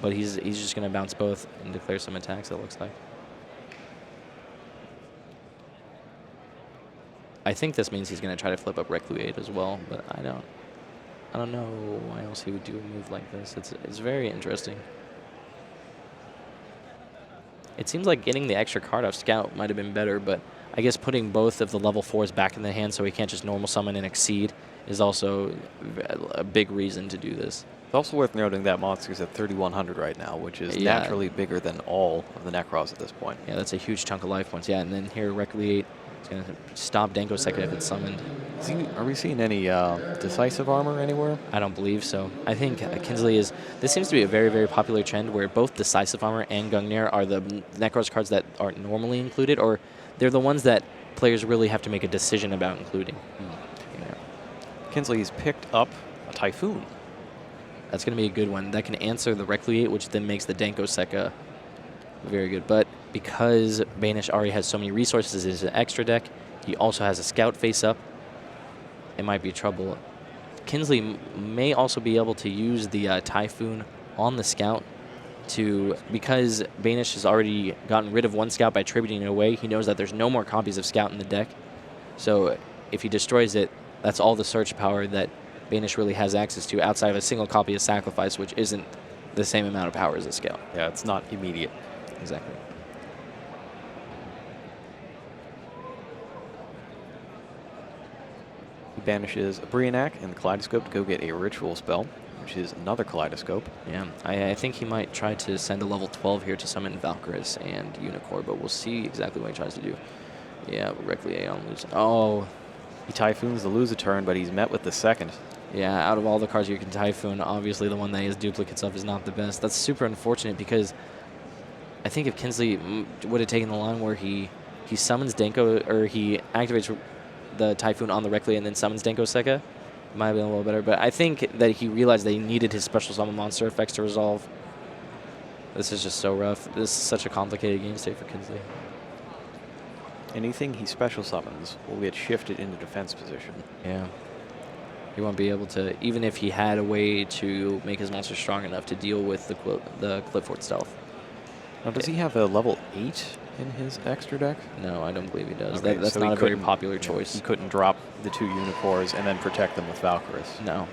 But he's just going to bounce both and declare some attacks, it looks like. I think this means he's going to try to flip up Recluate as well, but I don't know why else he would do a move like this. It's very interesting. It seems like getting the extra card off Scout might have been better, but I guess putting both of the level 4s back in the hand so he can't just normal summon and exceed is also a big reason to do this. It's also worth noting that monster's at 3,100 right now, which is naturally bigger than all of the Necros at this point. Yeah, that's a huge chunk of life points. Yeah, and then here Recreate is going to stop Denko Sekka if it's summoned. Are we seeing any decisive armor anywhere? I don't believe so. I think Kinsley is... This seems to be a very, very popular trend where both decisive armor and Gungnir are the Necros cards that aren't normally included, or they're the ones that players really have to make a decision about including. Yeah. Kinsley's picked up a Typhoon. That's going to be a good one. That can answer the Recreate, which then makes the Denko Sekka very good. But because Beinish already has so many resources in his extra deck, he also has a Scout face up. It might be trouble. Kinsley may also be able to use the Typhoon on the Scout because Beinish has already gotten rid of one Scout by tributing it away. He knows that there's no more copies of Scout in the deck. So if he destroys it, that's all the search power that Beinish really has access to outside of a single copy of Sacrifice, which isn't the same amount of power as a Scout. Yeah, it's not immediate. Exactly. He banishes a Brionac and the Kaleidoscope to go get a Ritual spell, which is another Kaleidoscope. Yeah, I think he might try to send a level 12 here to summon Valkyries and Unicorn, but we'll see exactly what he tries to do. Yeah, Recreate on lose. Oh. He Typhoons to lose a turn, but he's met with the second. Yeah, out of all the cards you can Typhoon, obviously the one that he has duplicates of is not the best. That's super unfortunate because I think if Kinsley would have taken the line where he summons Denko, or he activates the Typhoon on the Reckley and then summons Denko Sekka, it might have been a little better. But I think that he realized that he needed his special summon monster effects to resolve. This is just so rough. This is such a complicated game state for Kinsley. Anything he special summons will get shifted into defense position. Yeah. He won't be able to, even if he had a way to make his monster strong enough to deal with the Clifford Stealth. Now, does he have a level 8 in his extra deck? No, I don't believe he does. Okay, that's so not a very popular choice. He couldn't drop the 2 Unicorns and then protect them with Valkyries. No.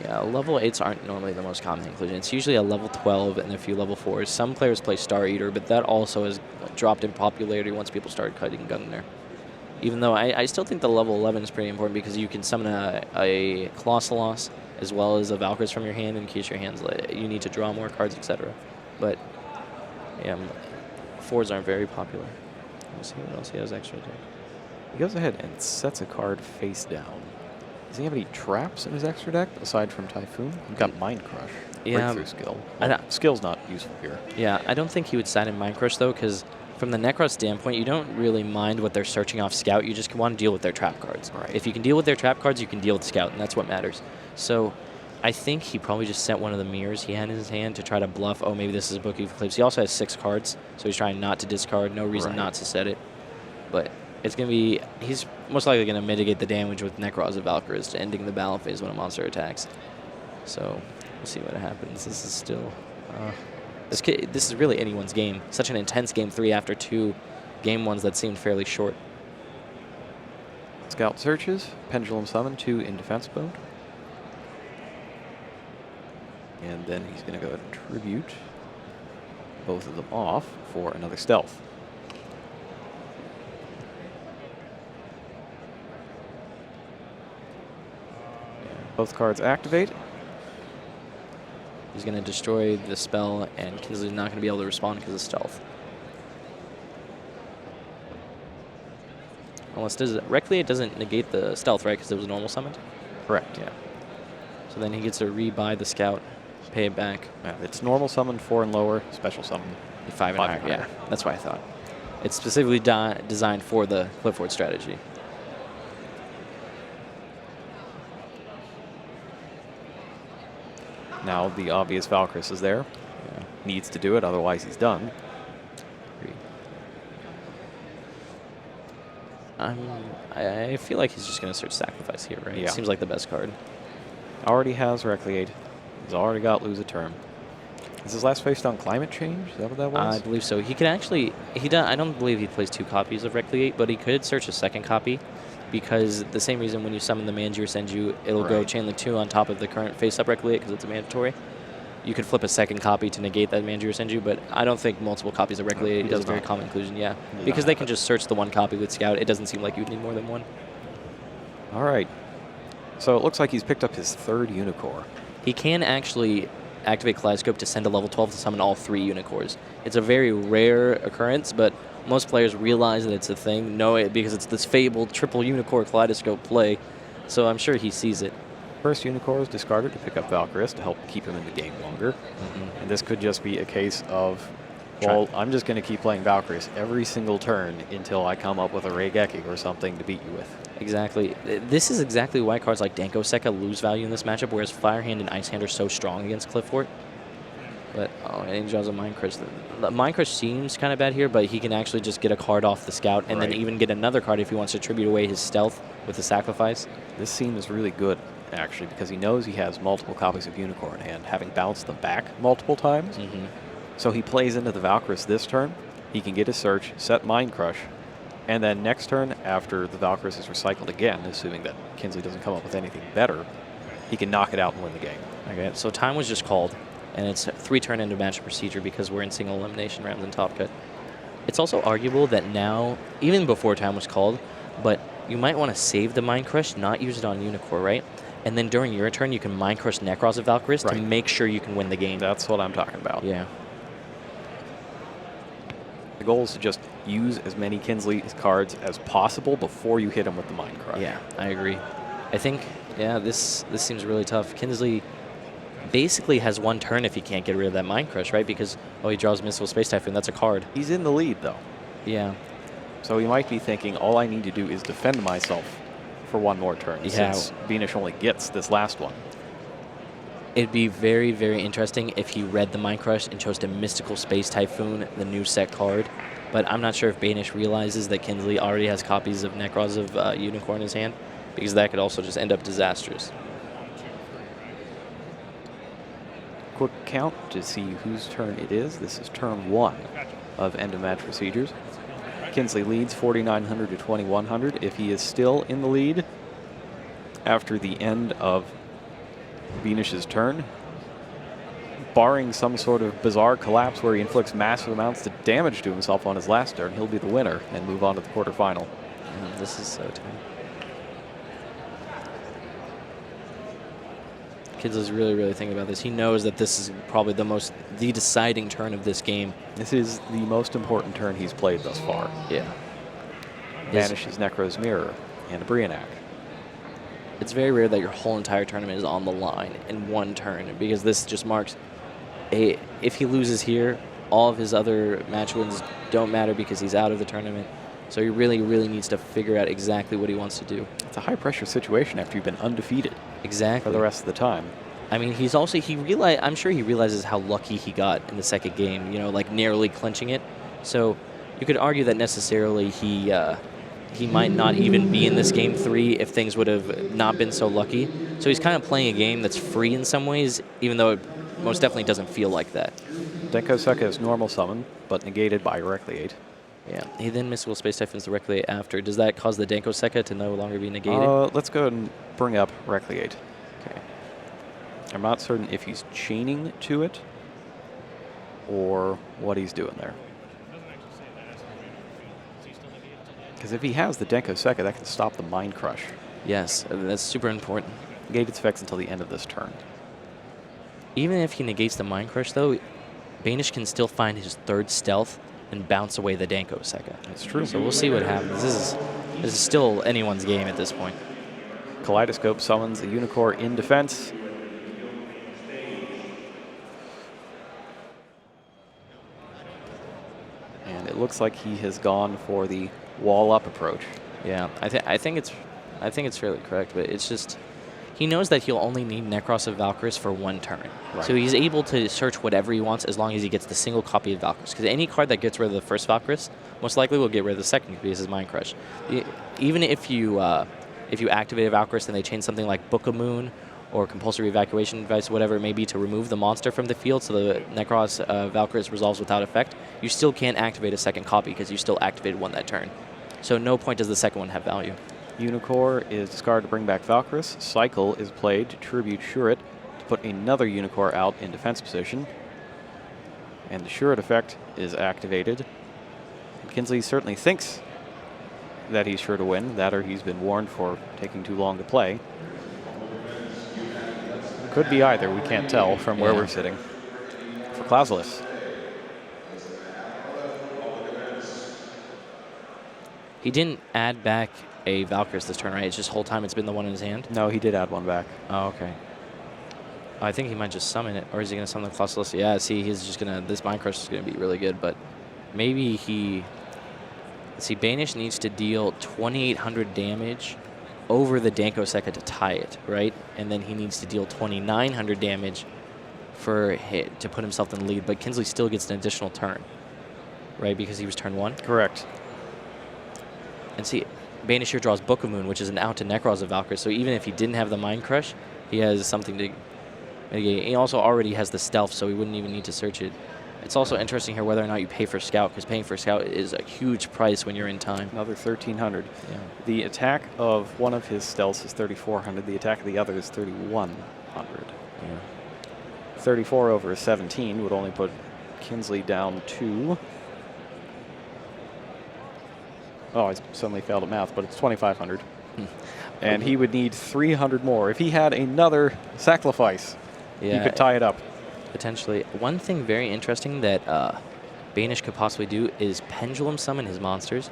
Yeah, level 8s aren't normally the most common inclusion. It's usually a level 12 and a few level 4s. Some players play Star Eater, but that also has dropped in popularity once people started cutting Gungnir. Even though I still think the level 11 is pretty important because you can summon a Colossalos as well as a Valkyries from your hand in case your hand's you need to draw more cards, etc. But yeah, 4s aren't very popular. Let's see what else he has extra. He goes ahead and sets a card face down. Does he have any traps in his extra deck aside from Typhoon? He's got Mind Crush. Yeah, Breakthrough skill. Well, skill's not useful here. Yeah, I don't think he would side in Mind Crush though, because from the Necros standpoint, you don't really mind what they're searching off Scout. You just want to deal with their trap cards. Right. If you can deal with their trap cards, you can deal with Scout, and that's what matters. So I think he probably just sent one of the mirrors he had in his hand to try to bluff, oh, maybe this is a Book of Eclipse. He also has 6 cards, so he's trying not to discard. No reason not to set it. But it's going to be, he's most likely going to mitigate the damage with Necros of Valkyries to ending the battle phase when a monster attacks. So We'll see what happens. This is still... this is really anyone's game. Such an intense game 3 after 2 game 1s that seemed fairly short. Scout searches, pendulum summon, 2 in defense mode. And then he's going to go ahead and tribute both of them off for another stealth. Both cards activate. He's going to destroy the spell, and Kinsley's not going to be able to respond because of stealth. Unless directly it doesn't negate the stealth, right? Because it was normal summoned? Correct. Yeah. So then he gets to rebuy the scout, pay it back. Yeah, it's normal summon 4 and lower, special summon 5 and higher. Yeah, that's what I thought. It's specifically designed for the Clifford strategy. Now the obvious Valkyris is there. Yeah. Needs to do it, otherwise he's done. I feel like he's just going to search Sacrifice here, right? Yeah. It seems like the best card. Already has Recreate. He's already got Lose a Turn. Is his last face down Climate Change? Is that what that was? I believe so. He could actually... I don't believe he plays 2 copies of Recreate, but he could search a second copy because the same reason when you summon the Manjir Senju, it'll go Chain Link 2 on top of the current face-up Recreate because it's a mandatory. You could flip a second copy to negate that Manjir Senju, but I don't think multiple copies of Recreate is a very common inclusion, yeah. Because they can just search the 1 copy with Scout. It doesn't seem like you'd need more than 1. All right. So it looks like he's picked up his 3rd Unicorn. He can actually activate Kaleidoscope to send a level 12 to summon all 3 Unicorns. It's a very rare occurrence, but most players realize that it's a thing, know it because it's this fabled triple Unicorn Kaleidoscope play, so I'm sure he sees it. First Unicorn is discarded to pick up Valkyris to help keep him in the game longer. And this could just be a case of, well, I'm just going to keep playing Valkyris every single turn until I come up with a Reigeki or something to beat you with. Exactly. This is exactly why cards like Danko Seka lose value in this matchup, whereas Fire Hand and Ice Hand are so strong against Cliff Fort. But, and he draws a Mind Crush. The Mind Crush seems kind of bad here, but he can actually just get a card off the Scout and then even get another card if he wants to tribute away his Stealth with the Sacrifice. This seems really good, actually, because he knows he has multiple copies of Unicorn and having bounced them back multiple times. So he plays into the Valkyris this turn. He can get his search, set Mind Crush, and then next turn, after the Valkyris is recycled again, assuming that Kinsley doesn't come up with anything better, he can knock it out and win the game. Okay, so time was just called, and it's a 3-turn end of match procedure because we're in single elimination rounds in Top Cut. It's also arguable that now, even before time was called, but you might want to save the Mind Crush, not use it on Unicorn, right? And then during your turn, you can Mind Crush Necros of Valkyris to make sure you can win the game. That's what I'm talking about. Yeah. The goal is to just use as many Kinsley cards as possible before you hit him with the Mind Crush. Yeah, I agree. I think, yeah, this seems really tough. Kinsley basically has 1 turn if he can't get rid of that Mind Crush, right? Because, he draws Mystical Space Typhoon. That's a card. He's in the lead, though. Yeah. So he might be thinking, all I need to do is defend myself for 1 more turn, since Beinish only gets this last one. It'd be very, very interesting if he read the Mind Crush and chose to Mystical Space Typhoon, the new set card. But I'm not sure if Beinish realizes that Kinsley already has copies of Necros of Unicorn in his hand, because that could also just end up disastrous. Quick count to see whose turn it is. This is turn 1 of end of match procedures. Kinsley leads 4,900 to 2,100. If he is still in the lead after the end of Beinish's turn, barring some sort of bizarre collapse where he inflicts massive amounts of damage to himself on his last turn, he'll be the winner and move on to the quarterfinal. This is so tough. Kinsley's really, really thinking about this. He knows that this is probably the deciding turn of this game. This is the most important turn he's played thus far. Yeah. Banishes Necro's Mirror and a Brionac. It's very rare that your whole entire tournament is on the line in 1 turn, because this just marks if he loses here, all of his other match wins don't matter because he's out of the tournament. So he really, really needs to figure out exactly what he wants to do. It's a high-pressure situation after you've been undefeated. Exactly. For the rest of the time. I mean, I'm sure he realizes how lucky he got in the second game, like narrowly clinching it. So you could argue that necessarily he he might not even be in this game 3 if things would have not been so lucky. So he's kind of playing a game that's free in some ways, even though it most definitely doesn't feel like that. Denko Seka is normal summon, but negated by Recreate. Yeah, he then Mystical Space Typhoons directly after. Does that cause the Denko Seka to no longer be negated? Let's go ahead and bring up Recreate. Okay. I'm not certain if he's chaining to it or what he's doing there. Because if he has the Denko Seka, that can stop the Mind Crush. Yes, that's super important. Negate its effects until the end of this turn. Even if he negates the Mind Crush, though, Beinish can still find his 3rd stealth and bounce away the Denko Seka. That's true. So we'll see what happens. This is still anyone's game at this point. Kaleidoscope summons a Unicorn in defense. And it looks like he has gone for the wall-up approach. Yeah, I think it's fairly correct, but it's just he knows that he'll only need Necros of Valkyries for 1 turn. Right. So he's able to search whatever he wants as long as he gets the single copy of Valkyries. Because any card that gets rid of the first Valkyries most likely will get rid of the second because it's Mind Crush. Even if you activate a Valkyries and they change something like Book of Moon or Compulsory Evacuation Device, whatever it may be, to remove the monster from the field so the Necros Valkyries resolves without effect, you still can't activate a second copy because you still activated one that turn. So no point does the second one have value. Unicorn is discarded to bring back Valkyries. Cycle is played to tribute Shuret to put another Unicorn out in defense position. And the Shuret effect is activated. Kinsley certainly thinks that he's sure to win, that or he's been warned for taking too long to play. Could be either, we can't tell from where we're sitting. For Clauselus. He didn't add back a Valkyries this turn, right? It's just whole time it's been the one in his hand? No, he did add one back. Oh, okay. I think he might just summon it. Or is he going to summon the Clauselus? Yeah, see, he's just going to... This Mind Crush is going to be really good, but maybe he... Let's see, Beinish needs to deal 2,800 damage over the Denko Seka to tie it, right? And then he needs to deal 2,900 damage for hit to put himself in the lead, but Kinsley still gets an additional turn, right? Because he was turn 1? Correct. And see, Beinish here draws Book of Moon, which is an out to Necros of Valkyrie. So even if he didn't have the Mind Crush, he has something to mitigate. He also already has the Stealth, so he wouldn't even need to search it. It's also interesting here whether or not you pay for Scout, because paying for Scout is a huge price when you're in time. Another 1,300. Yeah. The attack of one of his stealths is 3,400. The attack of the other is 3,100. Yeah. 34 over 17 would only put Kinsley down to... Oh, I suddenly failed at math, but it's 2,500. And he would need 300 more. If he had another sacrifice, he could tie it up. Potentially. One thing very interesting that Beinish could possibly do is pendulum summon his monsters,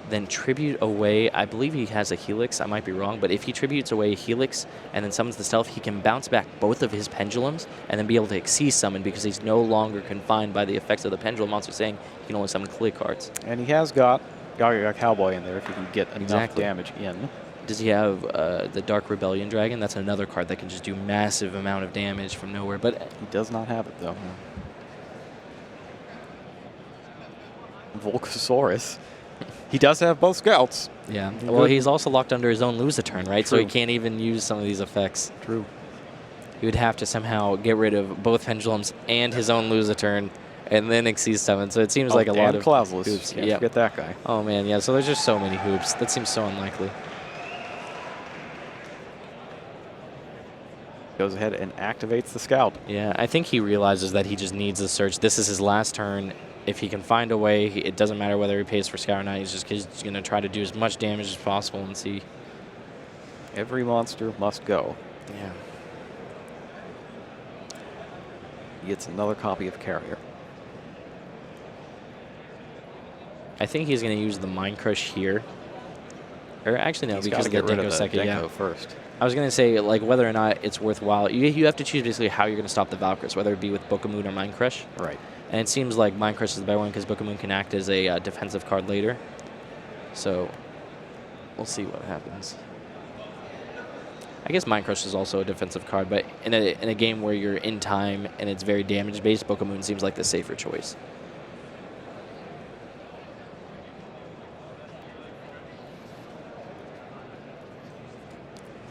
then tribute away, I believe he has a Helix, I might be wrong, but if he tributes away Helix and then summons the Stealth, he can bounce back both of his pendulums and then be able to Exceed summon because he's no longer confined by the effects of the pendulum monster saying he can only summon Clear cards. And he has got Gaga Cowboy in there if he can get enough damage in. Does he have the Dark Rebellion Dragon? That's another card that can just do massive amount of damage from nowhere. But he does not have it, though. Volcasaurus. He does have both Scouts. Yeah. Well, he's also locked under his own lose a turn, right? True. So he can't even use some of these effects. True. He would have to somehow get rid of both pendulums and his own lose a turn and then Exceed summon. So it seems like a lot of hoops. Can't forget that guy. Oh, man. Yeah. So there's just so many hoops. That seems so unlikely. Goes ahead and activates the Scout. Yeah, I think he realizes that he just needs a search. This is his last turn. If he can find a way, it doesn't matter whether he pays for Scout or not. He's going to try to do as much damage as possible and see. Every monster must go. Yeah. He gets another copy of Carrier. I think he's going to use the Mind Crush here. Or actually, no, He's because of the Denko Seka, first. I was going to say, like, whether or not it's worthwhile. You have to choose basically how you're going to stop the Valkyries, whether it be with Book of Moon or Mind Crush. Right. And it seems like Mind Crush is the better one because Book of Moon can act as a defensive card later. So we'll see what happens. I guess Mind Crush is also a defensive card, but in a game where you're in time and it's very damage-based, Book of Moon seems like the safer choice.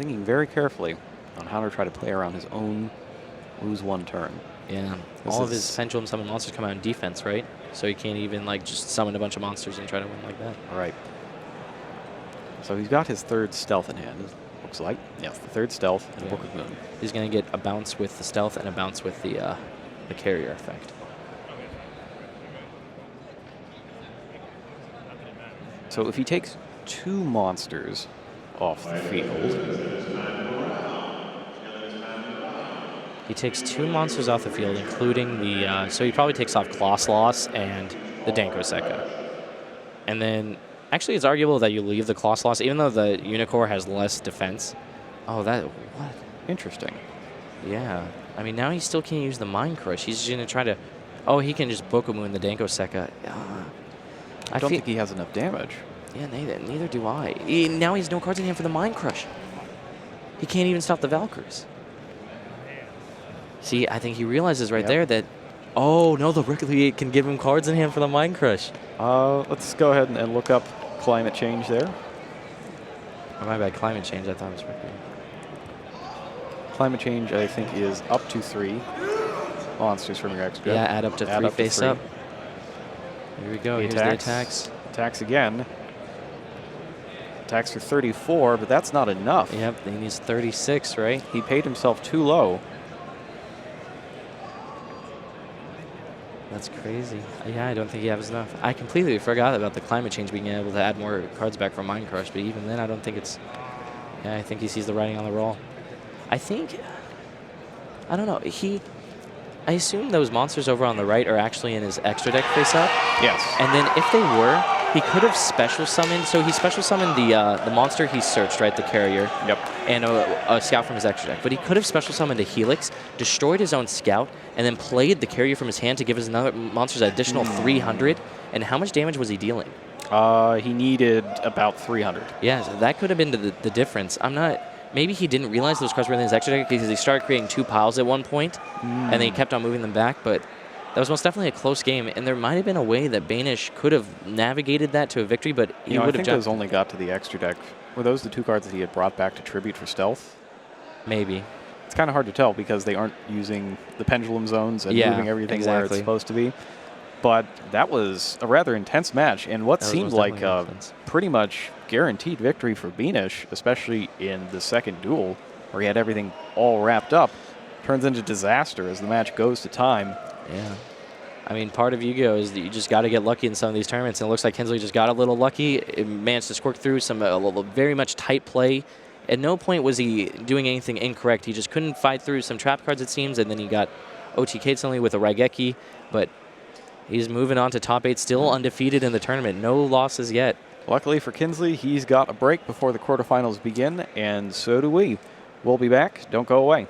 thinking very carefully on how to try to play around his own lose one turn. Yeah. All of his pendulum summon monsters come out in defense, right? So he can't even like just summon a bunch of monsters and try to win like that. All right. So he's got his third stealth in hand, it looks like. Yes, the third stealth and the Book of Moon. He's going to get a bounce with the stealth and a bounce with the carrier effect. So if he takes 2 monsters off the field, he takes 2 monsters off the field, including the... so he probably takes off Klossloss and the Dankoseka. And then... Actually, it's arguable that you leave the Klossloss, even though the Unicorn has less defense. Oh, that... What? Interesting. Yeah. I mean, now he still can't use the Mind Crush. He's just going to try to... Oh, he can just Bokomu the Dankoseka. I don't think he has enough damage. Yeah, neither do I. Now he has no cards in hand for the Mind Crush. He can't even stop the Valkyries. See, I think he realizes right there that, oh, no, the Recreate can give him cards in hand for the Mind Crush. Let's go ahead and look up climate change there. Oh, my bad, climate change. I thought it was Recreate. Climate change, I think, is up to 3 monsters from your extra. Yeah, add up to 3 face up. Here we go. Here's the attacks. Attacks again. Attacks for 34, but that's not enough. Yep, he needs 36, right? He paid himself too low. That's crazy. Yeah, I don't think he has enough. I completely forgot about the climate change being able to add more cards back from Mind Crush, but even then, I don't think it's... Yeah, I think he sees the writing on the wall. I think... I don't know. I assume those monsters over on the right are actually in his extra deck face up. Yes. And then if they were, he could have special summoned. So he special summoned the monster he searched, right, the carrier. Yep. And a scout from his extra deck. But he could have special summoned a Helix, destroyed his own scout, and then played the carrier from his hand to give his another monsters an additional 300. And how much damage was he dealing? He needed about 300. Yeah, so that could have been the difference. I'm not... Maybe he didn't realize those cards were in his extra deck because he started creating 2 piles at one point, and then he kept on moving them back, but that was most definitely a close game, and there might have been a way that Beinish could have navigated that to a victory, but he would have jumped. I think those only got to the extra deck. Were those the 2 cards that he had brought back to tribute for stealth? Maybe. It's kind of hard to tell because they aren't using the pendulum zones and moving everything where it's supposed to be. But that was a rather intense match, and what seemed like a pretty much guaranteed victory for Beinish, especially in the second duel, where he had everything all wrapped up, turns into disaster as the match goes to time. Yeah. I mean, part of Yu-Gi-Oh! Is that you just got to get lucky in some of these tournaments, and it looks like Kinsley just got a little lucky. It managed to squirk through some very much tight play. At no point was he doing anything incorrect. He just couldn't fight through some trap cards, it seems, and then he got OTK'd suddenly with a Raigeki, but he's moving on to top 8, still undefeated in the tournament. No losses yet. Luckily for Kinsley, he's got a break before the quarterfinals begin, and so do we. We'll be back. Don't go away.